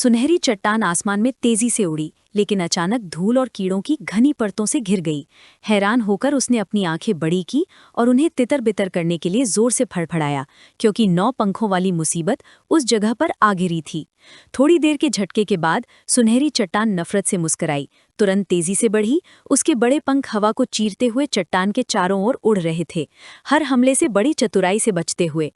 सुनहरी चट्टान आसमान में तेजी से उड़ी, लेकिन अचानक धूल और कीड़ों की घनी परतों से घिर गई। हैरान होकर उसने अपनी आंखें बड़ी की और उन्हें तितर-बितर करने के लिए जोर से फड़फड़ाया, क्योंकि 9 पंखों वाली मुसीबत उस जगह पर आ गिरी थी। थोड़ी देर के झटके के बाद सुनहरी चट्टान नफरत से मुस्कुराई, तुरंत तेजी से बढ़ी। उसके बड़े पंख हवा को चीरते हुए चट्टान के चारों ओर उड़ रहे थे, हर हमले से बड़ी चतुराई से बचते हुए।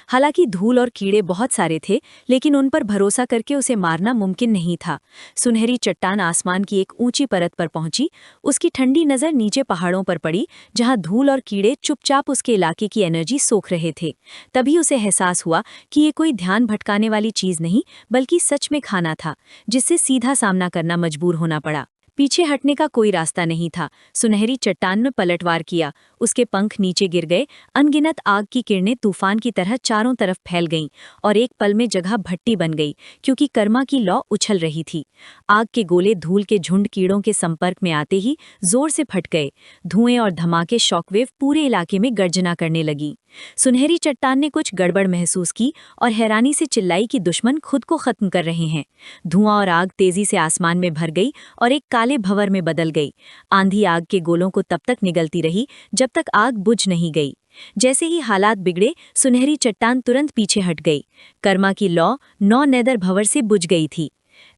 हालांकि धूल और कीड़े बहुत सारे थे, लेकिन उन पर भरोसा करके उसे मारना मुमकिन नहीं था। सुनहरी चट्टान आसमान की एक ऊंची परत पर पहुंची। उसकी ठंडी नज़र नीचे पहाड़ों पर पड़ी, जहां धूल और कीड़े चुपचाप उसके इलाके की एनर्जी सोख रहे थे। तभी उसे एहसास हुआ कि ये कोई ध्यान भटकाने वाली चीज नहीं, बल्कि सच में खाना था, जिससे सीधा सामना करना मजबूर होना पड़ा। पीछे हटने का कोई रास्ता नहीं था। सुनहरी चट्टान ने पलटवार किया, उसके पंख नीचे गिर गए। अनगिनत आग की किरणें तूफान की तरह चारों तरफ फैल गईं और एक पल में जगह भट्टी बन गई, क्योंकि कर्मा की लौ उछल रही थी। आग के गोले धूल के झुंड कीड़ों के संपर्क में आते ही जोर से फट गए। धुएं और धमाके शॉकवेव पूरे इलाके में गर्जना करने लगी। सुनहरी चट्टान ने कुछ गड़बड़ महसूस की और हैरानी से चिल्लाई कि दुश्मन खुद को खत्म कर रहे हैं। धुआं और आग तेजी से आसमान में भर गई और एक काले भंवर में बदल गई। आंधी आग के गोलों को तब तक निगलती रही जब तक आग बुझ नहीं गई। जैसे ही हालात बिगड़े, सुनहरी चट्टान तुरंत पीछे हट गई। कर्मा की लौ 9 नेदर भंवर से बुझ गई थी।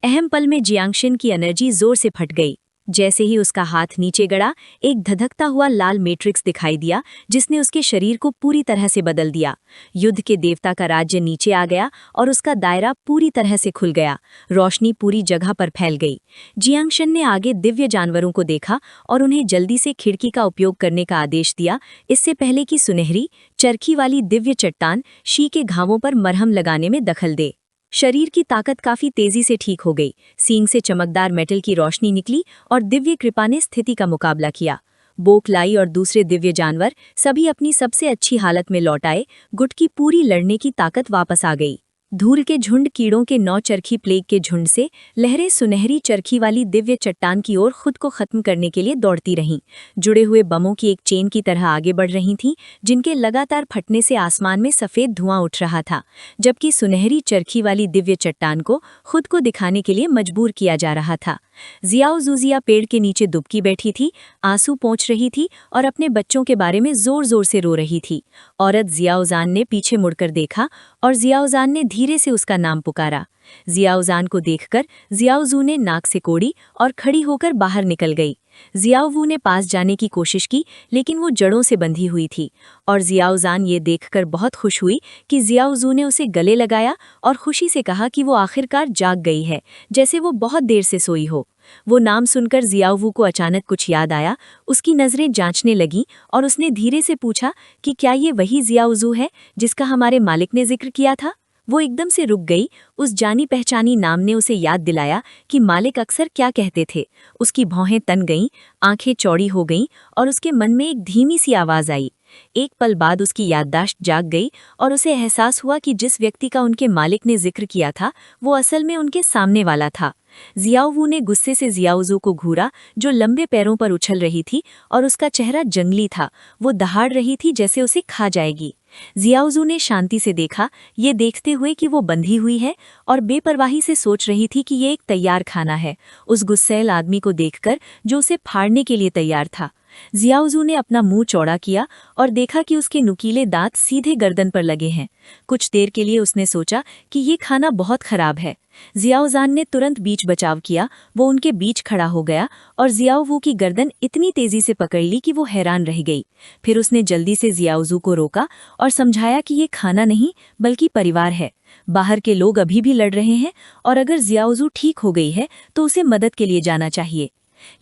अहम पल में जियांगशन की एनर्जी जोर से फट गई। जैसे ही उसका हाथ नीचे गड़ा, एक धधकता हुआ लाल मैट्रिक्स दिखाई दिया, जिसने उसके शरीर को पूरी तरह से बदल दिया। युद्ध के देवता का राज्य नीचे आ गया और उसका दायरा पूरी तरह से खुल गया। रोशनी पूरी जगह पर फैल गई। जियांगशन ने आगे दिव्य जानवरों को देखा और उन्हें जल्दी से खिड़की का उपयोग करने का आदेश दिया, इससे पहले कि सुनहरी चरखी वाली दिव्य चट्टान शी के घावों पर मरहम लगाने में दखल दे। शरीर की ताकत काफी तेजी से ठीक हो गई। सींग से चमकदार मेटल की रोशनी निकली और दिव्य कृपा ने स्थिति का मुकाबला किया। बोकलाई और दूसरे दिव्य जानवर सभी अपनी सबसे अच्छी हालत में लौट आए। गुट की पूरी लड़ने की ताकत वापस आ गई। धूल के झुंड कीड़ों के 9 चरखी प्लेग के झुंड से लहरें सुनहरी चरखी वाली दिव्य चट्टान की ओर खुद को खत्म करने के लिए दौड़ती रहीं। जुड़े हुए बमों की एक चेन की तरह आगे बढ़ रही थीं, जिनके लगातार फटने से आसमान में सफेद धुआं उठ रहा था, जबकि सुनहरी चरखी वाली दिव्य चट्टान को खुद को दिखाने के लिए मजबूर किया जा रहा था। जियाओ जूजिया पेड़ के नीचे दुबकी बैठी थी, आंसू पोंछ रही थी और अपने बच्चों के बारे में जोर जोर से रो रही थी। औरत जियाओजान ने पीछे मुड़कर देखा और जियाओजान ने धीरे से उसका नाम पुकारा। जियाओजान को देखकर जियाओजू ने नाक से कोड़ी और खड़ी होकर बाहर निकल गई। जियाओवू ने पास जाने की कोशिश की, लेकिन वो जड़ों से बंधी हुई थी और जियाओजान ये देखकर बहुत खुश हुई कि जियाओजू ने उसे गले लगाया और खुशी से कहा कि वो आखिरकार जाग गई है, जैसे वो बहुत देर से सोई हो। वो नाम सुनकर जियाओवू को अचानक कुछ याद आया। उसकी नज़रें जांचने लगीं और उसने धीरे से पूछा कि क्या ये वही जियाओजू है जिसका हमारे मालिक ने जिक्र किया था। वो एकदम से रुक गई। उस जानी पहचानी नाम ने उसे याद दिलाया कि मालिक अक्सर क्या कहते थे। उसकी भौहें तन गईं, आंखें चौड़ी हो गईं और उसके मन में एक धीमी सी आवाज़ आई। एक पल बाद उसकी याददाश्त जाग गई और उसे एहसास हुआ कि जिस व्यक्ति का उनके मालिक ने जिक्र किया था, वो असल में उनके सामने वाला था। जियाओवू ने गुस्से से जियाओजू को घूरा, जो लंबे पैरों पर उछल रही थी और उसका चेहरा जंगली था। वो दहाड़ रही थी जैसे उसे खा जाएगी। जियाओजू ने शांति से देखा, ये देखते हुए कि वो बंधी हुई है और बेपरवाही से सोच रही थी कि ये एक तैयार खाना है, उस गुस्सैल आदमी को देखकर जो उसे फाड़ने के लिए तैयार था। जियाओजू ने अपना मुंह चौड़ा किया और देखा कि उसके नुकीले दांत सीधे गर्दन पर लगे हैं। कुछ देर के लिए उसने सोचा कि ये खाना बहुत खराब है। जियाओजान ने तुरंत बीच बचाव किया। वो उनके बीच खड़ा हो गया और जियाओवू की गर्दन इतनी तेजी से पकड़ ली कि वो हैरान रह गई। फिर उसने जल्दी से जियाओजू को रोका और समझाया कि ये खाना नहीं, बल्कि परिवार है। बाहर के लोग अभी भी लड़ रहे हैं और अगर जियाओजू ठीक हो गई है तो उसे मदद के लिए जाना चाहिए।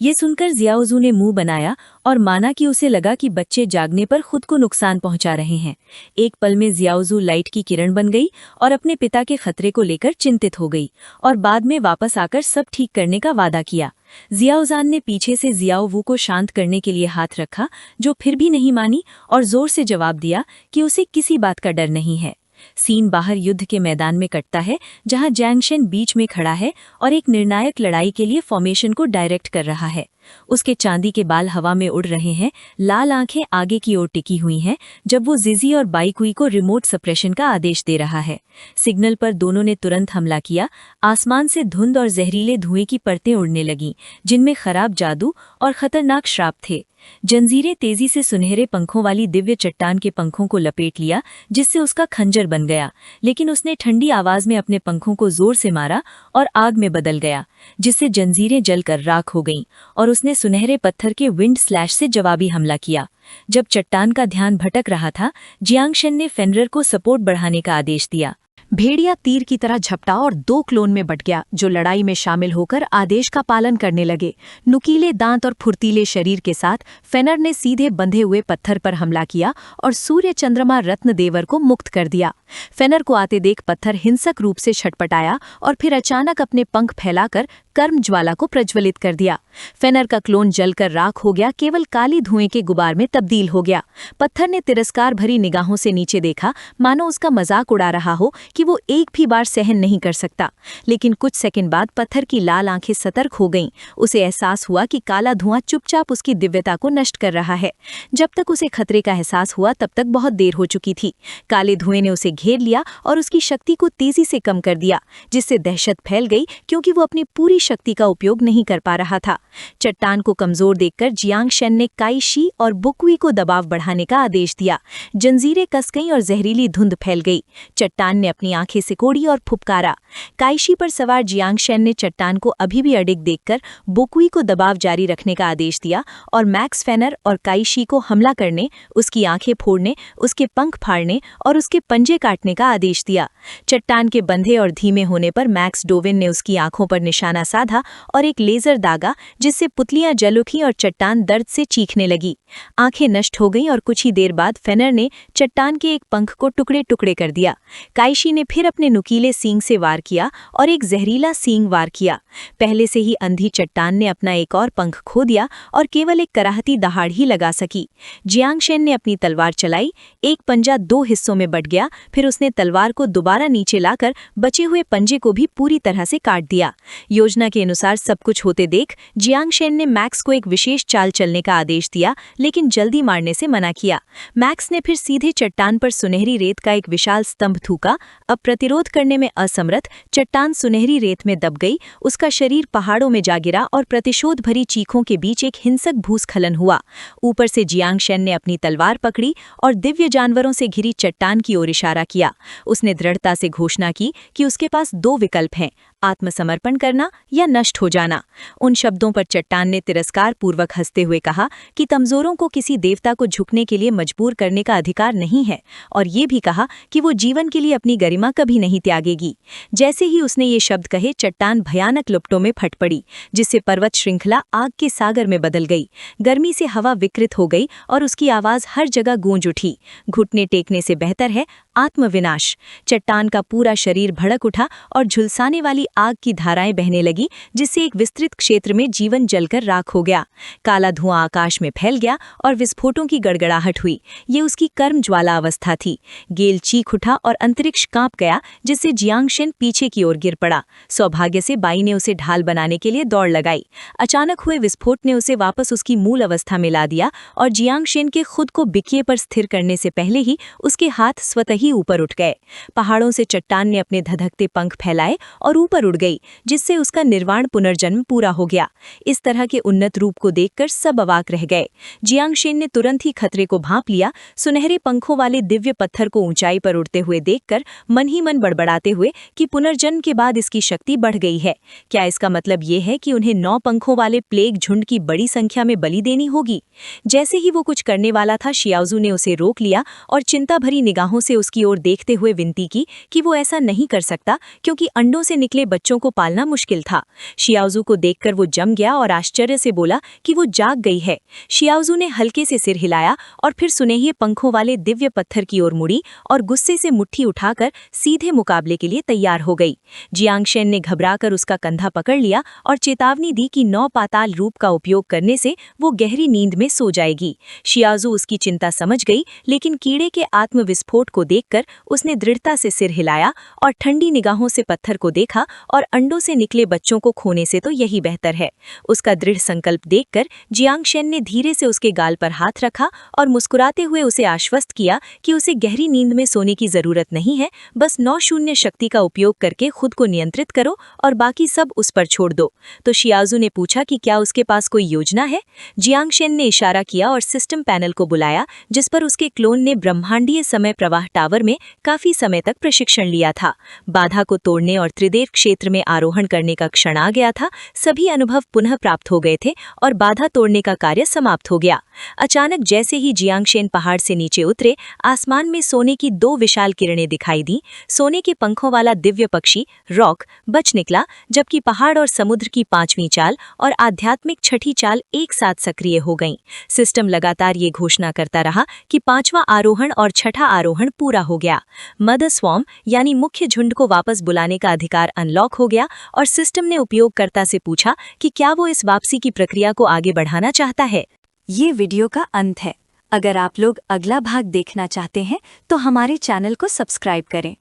ये सुनकर जियाओजू ने मुंह बनाया और माना कि उसे लगा कि बच्चे जागने पर खुद को नुकसान पहुंचा रहे हैं। एक पल में जियाओजू लाइट की किरण बन गई और अपने पिता के खतरे को लेकर चिंतित हो गई और बाद में वापस आकर सब ठीक करने का वादा किया। जियाओजान ने पीछे से जियाओवू को शांत करने के लिए हाथ रखा, जो फिर भी नहीं मानी और जोर से जवाब दिया कि उसे किसी बात का डर नहीं है। सीन बाहर युद्ध के मैदान में कटता है, जहां जैंगशन बीच में खड़ा है और एक निर्णायक लड़ाई के लिए फॉर्मेशन को डायरेक्ट कर रहा है। उसके चांदी के बाल हवा में उड़ रहे हैं, लाल आंखें आगे की ओर टिकी हुई हैं जब वो जिजी और बाइकुई को रिमोट सप्रेशन का आदेश दे रहा है। सिग्नल पर दोनों ने तुरंत हमला किया। आसमान से धुंध और जहरीले धुएं की परतें उड़ने लगीं, जिनमें खराब जादू और खतरनाक श्राप थे। जंजीरें तेजी से सुनहरे पंखों वाली दिव्य चट्टान के पंखों को लपेट लिया, जिससे उसका खंजर बन गया, लेकिन उसने ठंडी आवाज में अपने पंखों को जोर से मारा और आग में बदल गया, जिससे जंजीरें जलकर राख हो गईं और उसने सुनहरे पत्थर के विंड स्लैश से जवाबी हमला किया। जब चट्टान का ध्यान भटक रहा था, जियांगशेन ने फेनरर को सपोर्ट बढ़ाने का आदेश दिया। भेड़िया तीर की तरह झपटा और 2 क्लोन में बट गया, जो लड़ाई में शामिल होकर आदेश का पालन करने लगे। नुकीले दांत और फुर्तीले शरीर के साथ फेनर ने सीधे बंधे हुए पत्थर पर हमला किया और सूर्य चंद्रमा रत्नदेवर को मुक्त कर दिया। फेनर को आते देख पत्थर हिंसक रूप से छटपटाया और फिर अचानक अपने पंख फैलाकर कर्म ज्वाला को प्रज्वलित कर दिया। फेनर का क्लोन जलकर राख हो गया, केवल काली धुएं के गुबार में तब्दील हो गया। पत्थर ने तिरस्कार भरी निगाहों से नीचे देखा, मानो उसका मजाक उड़ा रहा हो कि वो एक भी बार सहन नहीं कर सकता। लेकिन कुछ सेकंड बाद पत्थर की लाल आंखें सतर्क हो गईं। उसे एहसास हुआ कि काला धुआं चुपचाप उसकी दिव्यता को नष्ट कर रहा है। जब तक उसे खतरे का एहसास हुआ, तब तक बहुत देर हो चुकी थी। काले धुएं ने उसे घेर लिया और उसकी शक्ति को तेजी से कम कर दिया, जिससे दहशत फैल गई, क्योंकि वो अपनी पूरी शक्ति का उपयोग नहीं कर पा रहा था। चट्टान को कमजोर देखकर जियांगशेन ने काई शी और बुकुई को दबाव बढ़ाने का आदेश दिया। जंजीरें कस गईं और जहरीली धुंध फैल गई। चट्टान ने अपनी आंखें सिकोड़ी और फुपकारा। काईशी पर सवार जियांगशेन ने चट्टान को अभी भी अडिग देखकर बुकुई को दबाव जारी रखने का आदेश दिया और मैक्स फेनर और काईशी को हमला करने, उसकी आंखें फोड़ने, उसके पंख फाड़ने और उसके पंजे काटने का आदेश दिया। चट्टान के बंधे और धीमे होने पर मैक्स डोविन ने उसकी आंखों पर निशाना साधा और एक लेजर दागा, जिससे पुतलियां जल उठी और चट्टान दर्द से चीखने लगी। आंखें नष्ट हो गईं और कुछ ही देर बाद फेनर ने चट्टान के एक पंख को टुकड़े टुकड़े कर दिया। काईशी ने फिर अपने नुकीले सींग से वार किया और एक जहरीला सींग वार किया। पहले से ही अंधी चट्टान ने अपना एक और पंख खो दिया और केवल एक कराहती दहाड़ ही लगा सकी। जियांगशेन ने अपनी तलवार चलाई। एक पंजा 2 हिस्सों में बट गया, फिर उसने तलवार को दोबारा नीचे लाकर बचे हुए पंजे को भी पूरी तरह से काट दिया। योजना के अनुसार सब कुछ होते देख जियांगशेन ने मैक्स को एक विशेष चाल चलने का आदेश दिया, लेकिन जल्दी मारने से मना किया। मैक्स ने फिर सीधे चट्टान पर सुनहरी रेत का एक विशाल स्तंभ थूका। अब प्रतिरोध करने में असमर्थ चट्टान सुनहरी रेत में दब गई। उसका शरीर पहाड़ों में जा गिरा और प्रतिशोध भरी चीखों के बीच एक हिंसक भूस्खलन हुआ। ऊपर से जियांगशेन ने अपनी तलवार पकड़ी और दिव्य जानवरों से घिरी चट्टान की ओर इशारा किया। उसने दृढ़ता से घोषणा की कि उसके पास 2 विकल्प हैं, आत्मसमर्पण करना या नष्ट हो जाना। उन शब्दों पर चट्टान ने तिरस्कार पूर्वक हंसते हुए कहा कि कमजोरों को किसी देवता को झुकने के लिए मजबूर करने का अधिकार नहीं है, और ये भी कहा कि वो जीवन के लिए अपनी गरिमा कभी नहीं त्यागेगी। जैसे ही उसने ये शब्द कहे, चट्टान भयानक लुप्टों में फट पड़ी, जिससे पर्वत श्रृंखला आग के सागर में बदल गई। गर्मी से हवा विकृत हो गई और उसकी आवाज हर जगह गूंज उठी, घुटने टेकने से बेहतर है आत्मविनाश। चट्टान का पूरा शरीर भड़क उठा और झुलसाने वाली आग की धाराएं बहने लगी, जिससे एक विस्तृत क्षेत्र में जीवन जलकर राख हो गया। काला धुआं आकाश में फैल गया और विस्फोटों की गड़गड़ाहट हुई। ये उसकी कर्म ज्वाला अवस्था थी। गेल चीख उठा और अंतरिक्ष कांप गया, जिससे जियांगशेन पीछे की ओर गिर पड़ा। सौभाग्य से बाई ने उसे ढाल बनाने के लिए दौड़ लगाई। अचानक हुए विस्फोट ने उसे वापस उसकी मूल अवस्था में ला दिया और जियांगशेन के खुद को बिकिए पर स्थिर करने से पहले ही उसके हाथ स्वतः ही ऊपर उठ गए। पहाड़ों से चट्टान ने अपने धधकते पंख फैलाए और ऊपर उड़ गई, जिससे उसका निर्वाण पुनर्जन्म पूरा हो गया। इस तरह के उन्नत रूप को देखकर सब अवाक रह गए। जियांगशेन ने तुरंत ही खतरे को भांप लिया। सुनहरे पंखों वाले दिव्य पत्थर को ऊंचाई पर उड़ते हुए देखकर मन ही मन बड़बड़ाते हुए कि पुनर्जन्म के बाद इसकी शक्ति बढ़ गई है। क्या इसका मतलब ये है कि उन्हें 9 पंखों वाले प्लेग झुंड की बड़ी संख्या में बलि देनी होगी? जैसे ही वो कुछ करने वाला था, शियाओजू ने उसे रोक लिया और चिंता भरी निगाहों से उसकी ओर देखते हुए विनती की कि वो ऐसा नहीं कर सकता, क्योंकि अंडों से निकले बच्चों को पालना मुश्किल था। शियाओजू को देखकर वो जम गया और आश्चर्य से बोला कि वो जाग गई है। शियाओजू ने हल्के से सिर हिलाया और फिर सुनहरे पंखों वाले दिव्य पत्थर की ओर मुड़ी और गुस्से से मुट्ठी उठाकर सीधे मुकाबले के लिए तैयार हो गई। जियांगशेन ने घबराकर उसका कंधा पकड़ लिया और चेतावनी दी कि 9 पाताल रूप का उपयोग करने से वो गहरी नींद में सो जाएगी। शियाओजू उसकी चिंता समझ गई, लेकिन कीड़े के आत्मविस्फोट को देख देखकर उसने दृढ़ता से सिर हिलाया और ठंडी निगाहों से पत्थर को देखा और अंडों से निकले बच्चों को खोने से तो यही बेहतर है। उसका दृढ़ संकल्प देखकर जियांग शेन ने धीरे से उसके गाल पर हाथ रखा और मुस्कुराते हुए उसे आश्वस्त किया कि उसे गहरी नींद में सोने की जरूरत नहीं है, बस 9-0 शक्ति का उपयोग करके खुद को नियंत्रित करो और बाकी सब उस पर छोड़ दो। तो शियाजू ने पूछा कि क्या उसके पास कोई योजना है। जियांग शेन ने इशारा किया और सिस्टम पैनल को बुलाया, जिस पर उसके क्लोन ने ब्रह्मांडीय समय प्रवाह टावर में काफी समय तक प्रशिक्षण लिया था। बाधा को तोड़ने और त्रिदेव क्षेत्र में आरोहण करने का क्षण आ गया था। सभी अनुभव पुनः प्राप्त हो गए थे और बाधा तोड़ने का कार्य समाप्त हो गया। अचानक जैसे ही जियांग शेन पहाड़ से नीचे उतरे, आसमान में सोने की 2 विशाल किरणें दिखाई दी। सोने के पंखों वाला दिव्य पक्षी रॉक बच निकला, जबकि पहाड़ और समुद्र की 5वीं चाल और आध्यात्मिक 6ठी चाल एक साथ सक्रिय हो गईं। सिस्टम लगातार ये घोषणा करता रहा कि 5वां आरोहण और 6ठा आरोहण पूरा हो गया। मदर स्वॉर्म यानी मुख्य झुंड को वापस बुलाने का अधिकार अनलॉक हो गया और सिस्टम ने उपयोगकर्ता से पूछा कि क्या वो इस वापसी की प्रक्रिया को आगे बढ़ाना चाहता है। ये वीडियो का अंत है। अगर आप लोग अगला भाग देखना चाहते हैं तो हमारे चैनल को सब्सक्राइब करें।